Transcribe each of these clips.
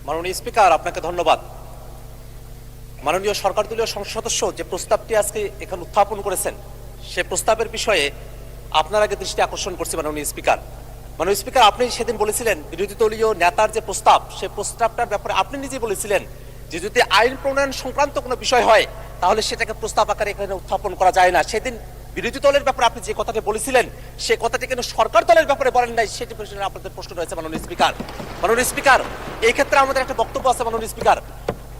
মাননীয় স্পিকার, আপনাকে ধন্যবাদ। মাননীয় সরকার দলীয় সংসদ সদস্য যে প্রস্তাবটি আজকে এখানে উত্থাপন করেছেন, সে প্রস্তাবের বিষয়ে আপনার আগে দৃষ্টি আকর্ষণ করছি। মাননীয় স্পিকার, আপনি সেদিন বলেছিলেন বিরোধী দলীয় নেতার যে প্রস্তাব, সেই প্রস্তাবটার ব্যাপারে আপনি নিজে বলেছিলেন যে যদি আইন প্রণয়ন সংক্রান্ত কোনো বিষয় হয় তাহলে সেটাকে প্রস্তাব আকারে এখানে উত্থাপন করা যায় না। সেদিন বিরোধী দলের ব্যাপারে আপনি যে কথাটি বলেছিলেন, সে কথাটি কেন সরকার দলের ব্যাপারে বলেন নাই, সেটি প্রশ্নে আপনাদের প্রশ্ন রয়েছে। মাননীয় স্পিকার, এই ক্ষেত্রে আমাদের একটা বক্তব্য আছে। মাননীয় স্পিকার,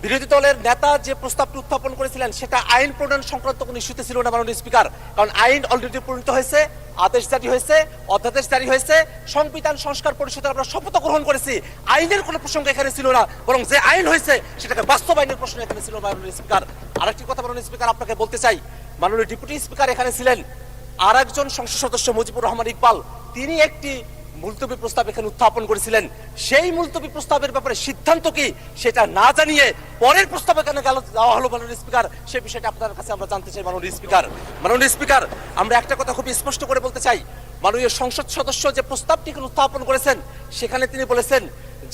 বিরোধী দলের নেতা যে প্রস্তাবটি উত্থাপন করেছিলেন সেটা আইন প্রণয়ন সংক্রান্ত কোনো ইস্যুতে ছিল না। মাননীয় স্পিকার, কারণ আইন অলরেডি প্রণীত হয়েছে, আদেশ জারি হয়েছে, অধ্যাদেশ জারি হয়েছে, সংবিধান সংস্কার পরিষদে আমরা শপথ গ্রহণ করেছি। আইনের কোনো প্রসঙ্গ এখানে ছিল না, বরং যে আইন হয়েছে সেটাকে বাস্তবায়নের প্রশ্ন এখানে ছিল। মাননীয় স্পিকার, আরেকটি কথা মাননীয় স্পিকার আপনাকে বলতে চাই, মাননীয় ডেপুটি স্পিকার এখানে ছিলেন, আর একজন সংসদ সদস্য মুজিবুর রহমান ইকবাল, তিনি একটি মুলতবি প্রস্তাব এখানে উত্থাপন করেছিলেন। সেই মুলতবি প্রস্তাবের ব্যাপারে সিদ্ধান্ত কি সেটা না জানিয়ে পরের প্রস্তাব এখানে দেওয়া হলো। মাননীয় স্পিকার, সেই বিষয়টা আপনার কাছে আমরা জানতে চাই। মাননীয় স্পিকার, আমরা একটা কথা খুব স্পষ্ট করে বলতে চাই, মাননীয় সংসদ সদস্য যে প্রস্তাবটি এখানে উত্থাপন করেছেন সেখানে তিনি বলেছেন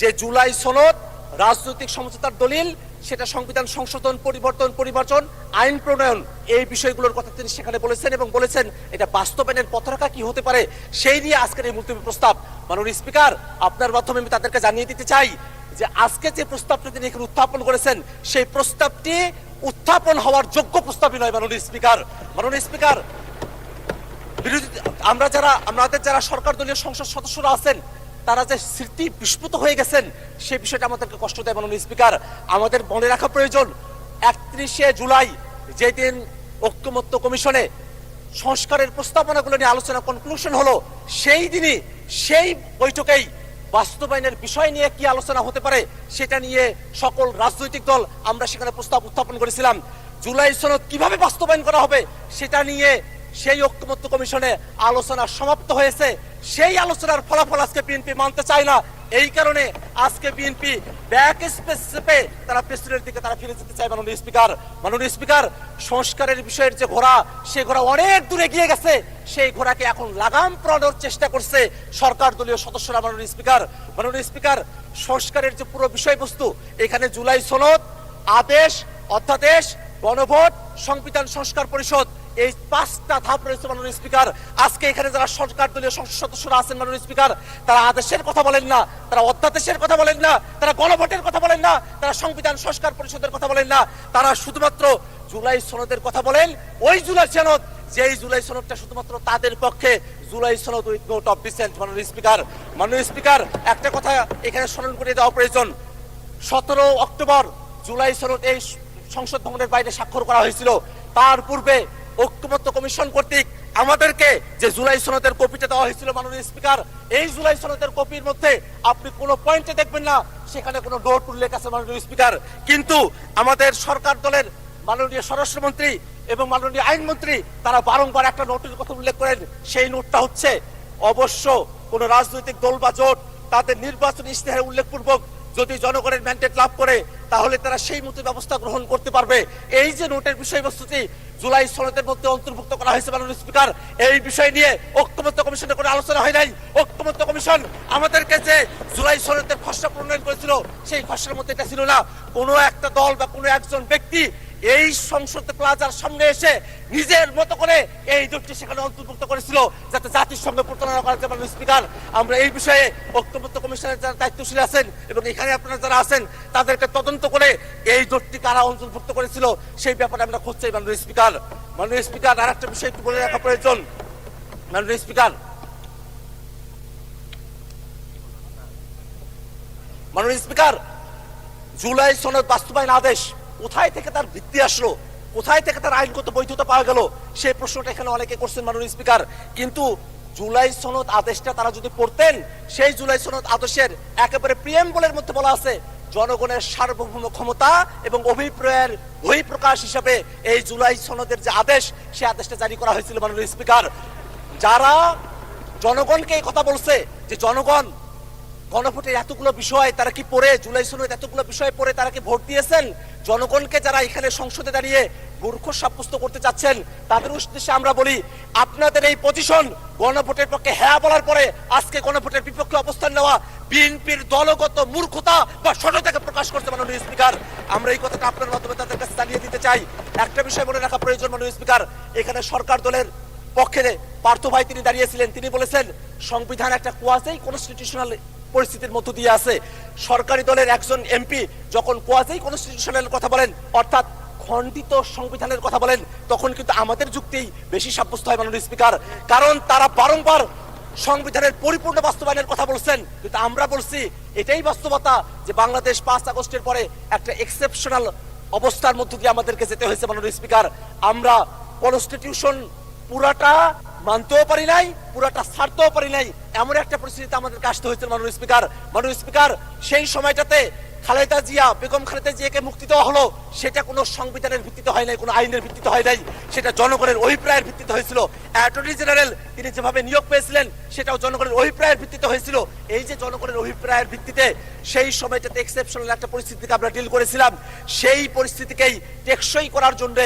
যে জুলাই সনদ রাজনৈতিক সমঝোতার দলিল, সেটা সংবিধান সংশোধন, পরিবর্তন, আইন প্রণয়ন, এই বিষয়গুলোর কথা তিনি সেখানে বলেছেন এবং বলেছেন এটা বাস্তবায়নের পথরেখা কি হতে পারে সেই নিয়ে আজকের এই মুলতবি প্রস্তাব। মাননীয় স্পিকার, আপনার মাধ্যমে আমি তাদেরকে জানিয়ে দিতে চাই যে আজকে যে প্রস্তাবটি তিনি এখানে উত্থাপন করেছেন সেই প্রস্তাবটি উত্থাপন হওয়ার যোগ্য প্রস্তাবই নয়। মাননীয় স্পিকার, বিরোধী আমাদের যারা সরকার দলীয় সংসদ সদস্যরা আছেন তারা যে স্মৃতি বিস্মৃত হয়ে গেছেন সেই বিষয়টা আমাদেরকে কষ্ট দেয়। মাননীয় স্পিকার, আমাদের মনে রাখা প্রয়োজন 31শে জুলাই যেদিন ঐকমত্য কমিশনে সংস্কারের প্রস্তাবনাগুলো নিয়ে আলোচনা কনক্লুশন হলো, সেই দিনই সেই বৈঠকেই বাস্তবায়নের বিষয় নিয়ে কি আলোচনা হতে পারে সেটা নিয়ে সকল রাজনৈতিক দল আমরা সেখানে প্রস্তাব উত্থাপন করেছিলাম। জুলাই সনদ কিভাবে বাস্তবায়ন করা হবে সেটা নিয়ে সেই ঐকমত্য কমিশনে আলোচনা সমাপ্ত হয়েছে। সেই আলোচনার ফলাফল আজকে বিএনপি মানতে চায় না। এই কারণে আজকে বিএনপি ব্যাক স্পেসে তারা প্রেসিডেন্টের দিকে তারা ফিরে যেতে চায়। মাননীয় স্পিকার, সংস্কারের বিষয়ের যে ঘোড়া, সেই ঘোড়া অনেক দূরে গিয়ে গেছে। সেই ঘোড়াকে এখন লাগাম পরানোর চেষ্টা করছে সরকার দলীয় সদস্যরা। মাননীয় স্পিকার, সংস্কারের যে পুরো বিষয়বস্তু, এখানে জুলাই সনদ, আদেশ, অধ্যাদেশ, গণভোট, সংবিধান সংস্কার পরিষদ, এই 5টা ধাপ রয়েছে। মাননীয় স্পিকার, আজকে এখানে যারা সরকার দলীয় সংসদ সদস্যরা আছেন মাননীয় স্পিকার, তারা আদেশের কথা বলেন না, তারা অধ্যাদেশের কথা বলেন না, তারা গণভোটের কথা বলেন না, তারা সংবিধান সংস্কার পরিষদের কথা বলেন না, তারা শুধুমাত্র জুলাই সনদের কথা বলেন। ওই জুলাই সনদ, যেই জুলাই সনদটা শুধুমাত্র তাদের পক্ষে জুলাই সনদ উইথ নোট অফ ডিসেন্ট। মাননীয় স্পিকার, একটা কথা এখানে স্মরণ করে দেওয়া প্রয়োজন, 17 অক্টোবর জুলাই সনদ এই সংসদ ভবনের বাইরে স্বাক্ষর করা হয়েছিল। তার পূর্বে ঐকমত্য কমিশন কর্তৃক আমাদেরকে যে জুলাই সনদের কপিটা দেওয়া হয়েছিল, মাননীয় স্পিকার, এই জুলাই সনদের কপির মধ্যে আপনি কোনো পয়েন্টে দেখবেন না সেখানে কোনো নোট উল্লেখ আছে। মাননীয় স্পিকার, কিন্তু আমাদের সরকার দলের মাননীয় স্বরাষ্ট্রমন্ত্রী এবং মাননীয় আইনমন্ত্রী তারা বারংবার একটা নোটের কথা উল্লেখ করেন। সেই নোটটা হচ্ছে অবশ্য কোন রাজনৈতিক দল বা জোট তাদের নির্বাচনী ইশতেহারে উল্লেখপূর্বক যদি জনগণের ম্যান্ডেট লাভ করে তাহলে তারা সেই মতো ব্যবস্থা গ্রহণ করতে পারবে। এই যে নোটের বিষয়বস্তুটি জুলাই সনদের মধ্যে অন্তর্ভুক্ত করা হয়েছে মাননীয় স্পিকার, এই বিষয় নিয়ে ঐকমত্য কমিশনের কোনো আলোচনা হয় নাই। ঐকমত্য কমিশন আমাদেরকে যে জুলাই সনদের খসড়া প্রণয়ন করেছিল সেই খসড়ার মধ্যে এটা ছিল না। কোনো একটা দল বা কোনো একজন ব্যক্তি এই সংসদ প্লাজার সামনে এসে নিজের মতো করে এই দুটি সেখানে অন্তর্ভুক্ত করেছিল যাতে জাতির সঙ্গে প্রতারণা করা যায়। মাননীয় স্পিকার, আমরা এই বিষয়ে ঐকমত্য কমিশনের যারা দায়িত্বশীল আছেন এবং এখানে আপনারা যারা আছেন তাদেরকে তদন্ত করে এই জোটটি কারা অন্তর্ভুক্ত করেছিল সেই ব্যাপারে আমরা খোঁজ চাই। মাননীয় স্পিকার, আর একটা বিষয় একটু বলে রাখা প্রয়োজন। মাননীয় স্পিকার, জুলাই সনদ বাস্তবায়ন আদেশ কোথায় থেকে তার ভিত্তি আসলো, কোথায় থেকে তার আইনগত বৈধতা পাওয়া গেল, সেই প্রশ্নটা এখানে অনেকে করছেন মাননীয় স্পিকার। কিন্তু জুলাই সনদ আদেশটা তারা যদি পড়তেন, সেই জুলাই সনদ আদেশের একেবারে প্রিয়াম্বলের মধ্যে বলা আছে জনগণের সার্বভৌম ক্ষমতা এবং অভিপ্রায়ের বহিঃপ্রকাশ হিসাবে এই জুলাই সনদের যে আদেশ, সেই আদেশটা জারি করা হয়েছিল। মাননীয় স্পিকার, যারা জনগণকে এই কথা বলছে যে জনগণ গণভোটের এতগুলো বিষয় তারা কি পড়ে, জুলাই সনদ এতগুলো বিষয় পড়ে তারা কি ভোট দিয়েছেন, জনগণকে যারা এখানে সংসদে দাঁড়িয়ে মূর্খ সাব্যস্ত করতে চাচ্ছেন তাদের উদ্দেশ্যে আমরা বলি, আপনাদের এই পজিশন গণভোটের পক্ষে হ্যাঁ বলার পরে আজকে গণভোটের বিপক্ষে অবস্থান নেওয়া বিএনপির দলগত মূর্খতা বা সততাকে প্রকাশ করতে মাননীয় স্পিকার, আমরা এই কথাটা আপনার মাধ্যমে তাদের কাছে জানিয়ে দিতে চাই। একটা বিষয় মনে রাখা প্রয়োজন মাননীয় স্পিকার, এখানে সরকার দলের পক্ষে পার্থ ভাই তিনি দাঁড়িয়েছিলেন, তিনি বলেছেন সংবিধান একটা কোয়াজি কনস্টিটিউশনাল পরিস্থিতির মধ্য দিয়ে আছে। সরকারি দলের একজন এমপি যখন কোয়াজি কনস্টিটিউশনাল কথা বলেন, অর্থাৎ খণ্ডিত সংবিধানের কথা বলেন, তখন কিন্তু আমাদের যুক্তি বেশি সাব্যস্ত হয় মাননীয় স্পিকার, কারণ তারা বারংবার সংবিধানের পরিপূর্ণ বাস্তবায়নের কথা বলছেন, কিন্তু আমরা বলছি এটাই বাস্তবতা যে বাংলাদেশ 5 আগস্টের পরে একটা এক্সেপশনাল অবস্থার মধ্য দিয়ে আমাদেরকে যেতে হয়েছে মাননীয় স্পিকার। আমরা কনস্টিটিউশন পুরাটা মানতেও পারি নাই, পুরাটা ছাড়তেও পারি নাই, এমন একটা পরিস্থিতিতে আমাদেরকে আসতে হয়েছে মাননীয় স্পিকার। মাননীয় স্পিকার, সেই সময়টাতে খালেদা জিয়া, বেগম খালেদা জিয়াকে মুক্তি দেওয়া হলো, সেটা কোনো সংবিধানের ভিত্তিতে হয় নাই, কোনো আইনের ভিত্তিতে হয় নাই, সেটা জনগণের অভিপ্রায়ের ভিত্তিতে হয়েছিল। অ্যাটর্নি জেনারেল তিনি যেভাবে নিয়োগ পেয়েছিলেন সেটাও জনগণের অভিপ্রায়ের ভিত্তিতে হয়েছিল। এই যে জনগণের অভিপ্রায়ের ভিত্তিতে সেই সময়টাতে এক্সেপশনাল একটা পরিস্থিতিকে আমরা ডিল করেছিলাম, সেই পরিস্থিতিকেই টেকসই করার জন্য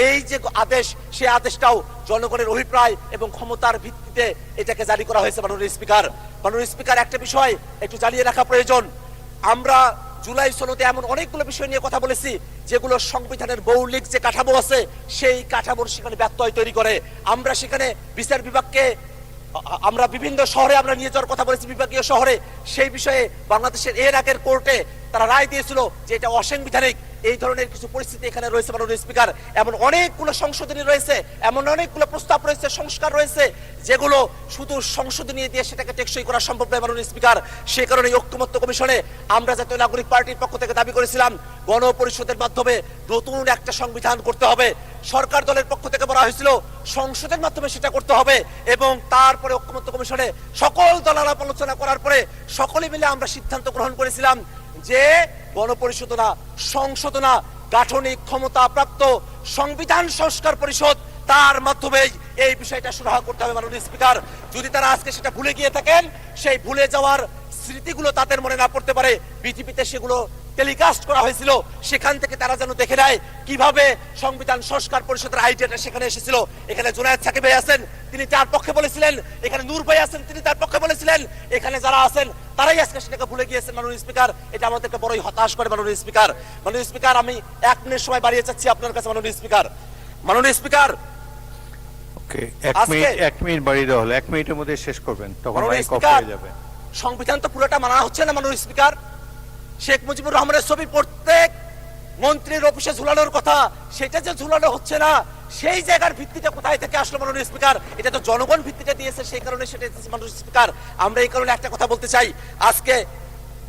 এই যে আদেশ, সেই আদেশটাও জনগণের অভিপ্রায় এবং ক্ষমতার ভিত্তিতে এটাকে জারি করা হয়েছে মাননীয় স্পিকার। মাননীয় স্পিকার, একটা বিষয় একটু জানিয়ে রাখা প্রয়োজন, আমরা জুলাই সনদে এমন অনেকগুলো বিষয় নিয়ে কথা বলেছি যেগুলো সংবিধানের মৌলিক যে কাঠামো আছে সেই কাঠামোর সেখানে ব্যত্যয় তৈরি করে। আমরা সেখানে বিচার বিভাগকে আমরা বিভিন্ন শহরে আমরা নিয়ে যাওয়ার কথা বলেছি, বিভাগীয় শহরে, সেই বিষয়ে বাংলাদেশের এর আগের কোর্টে তারা রায় দিয়েছিল যে এটা অসাংবিধানিক। এই ধরনের কিছু পরিস্থিতি এখানে রয়েছে মাননীয় স্পিকার, এমন অনেকগুলো সংশোধনী রয়েছে, এমন অনেকগুলো প্রস্তাব রয়েছে, সংস্কার রয়েছে, যেগুলো শুধু সংশোধনী দিয়ে সেটাকে টেকসই করা সম্ভব নয় মাননীয় স্পিকার। সে কারণে ঐক্যমত্য কমিশনে আমরা জাতীয় নাগরিক পার্টির পক্ষ থেকে দাবি করেছিলাম গণপরিষদের মাধ্যমে নতুন একটা সংবিধান করতে হবে। সরকার দলের পক্ষ থেকে বলা হয়েছিল সংসদের মাধ্যমে সেটা করতে হবে, এবং তারপরে ঐক্যমত্য কমিশনে সকল দল আলাপ আলোচনা করার পরে সকলে মিলে আমরা সিদ্ধান্ত গ্রহণ করেছিলাম যে গণপরিষদ না, সংসদ না, গাঠনিক ক্ষমতা প্রাপ্ত সংবিধান সংস্কার পরিষদ, তার মাধ্যমে এই বিষয়টা সুরাহা করতে হবে মাননীয় স্পিকার। যদি তারা আজকে সেটা ভুলে গিয়ে থাকেন, সেই ভুলে যাওয়ার স্মৃতিগুলো তাদের মনে না পড়তে পারে, পৃথিবীতে সেগুলো টেলিকাস্ট করা হয়েছিল, সেখান থেকে তারা যেন দেখে নেয় কিভাবে সংবিধান সংস্কার পরিষদের আইডিয়াটা সেখানে এসেছিল। এখানে জুনায়েদ সাকিব ভাই আছেন, তিনি তার পক্ষে বলেছিলেন, এখানে নূর ভাই আছেন, তিনি তার পক্ষে বলেছিলেন, এখানে যারা আছেন তারাই আজকে সেটাকে ভুলে গিয়েছেন মাননীয় স্পিকার। এটা আমাদেরকে বড়ই হতাশ করে মাননীয় স্পিকার। মাননীয় স্পিকার, আমি 1 মিনিট সময় বাড়িয়ে চাচ্ছি আপনার কাছে মাননীয় স্পিকার। মাননীয় স্পিকার, ওকে, 1 মিনিট বাড়িয়ে দেওয়া হলো, 1 মিনিটের মধ্যে শেষ করবেন, তখন মাইক অফ হয়ে যাবে। সংবিধান তো পুরোটা মানা হচ্ছে না মাননীয় স্পিকার। শেখ মুজিবুর রহমানের ছবি প্রত্যেক মন্ত্রীর অফিসে ঝুলানোর কথা, সেটা যে ঝুলানো হচ্ছে না, সেই জায়গার ভিত্তিটা কোথায় থেকে আসলো মাননীয় স্পিকার? এটা তো জনগণ ভিত্তিটা দিয়েছে, সেই কারণে সেটা মাননীয় স্পিকার। আমরা এই কারণে একটা কথা বলতে চাই, আজকে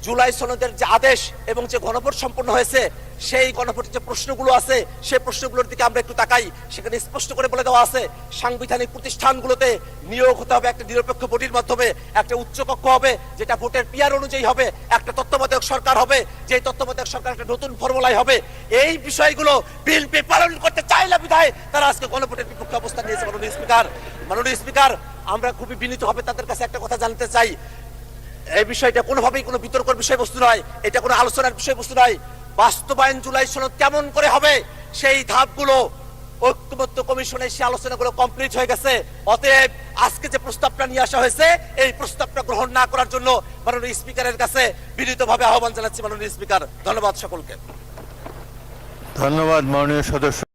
জুলাই সনদের যে আদেশ এবং যে গণভোট সম্পন্ন হয়েছে, সেই গণভোটের যে প্রশ্নগুলো আছে সেই প্রশ্নগুলোর দিকে আমরা একটু তাকাই। সেখানে স্পষ্ট করে বলে দেওয়া আছে সাংবিধানিক প্রতিষ্ঠানগুলোতে নিয়োগ হতে হবে একটা নিরপেক্ষ বডির মাধ্যমে, একটা উচ্চকক্ষ হবে যেটা ভোটের পিয়ার অনুযায়ী হবে, একটা তত্ত্বাবধায়ক সরকার হবে, যে তত্ত্বাবধায়ক সরকার একটা নতুন ফর্মুলায় হবে। এই বিষয়গুলো বিএনপি পালন করতে চায় না বিধায় তারা আজকে গণভোটের বিপক্ষে অবস্থান নিয়েছে মাননীয় স্পিকার। মাননীয় স্পিকার, আমরা খুবই বিনীতভাবে তাদের কাছে একটা কথা জানতে চাই, এই বিষয়টা কোনোভাবেই কোনো বিতর্কের বিষয়বস্তু নয়, এটা কোনো আলোচনার বিষয়বস্তু নয়। বাস্তবায়ন জুলাই সনদ কেমন করে হবে সেই ধাপগুলো ঐক্যমত্য কমিশনের সেই আলোচনাগুলো কমপ্লিট হয়ে গেছে। অতএব আজকে যে প্রস্তাবটা নিয়ে আসা হয়েছে, এই প্রস্তাবটা গ্রহণ না করার জন্য মাননীয় স্পিকারের কাছে বিনীতভাবে আহ্বান জানাচ্ছি মাননীয় স্পিকার। ধন্যবাদ সকলকে। ধন্যবাদ মাননীয় সদস্য।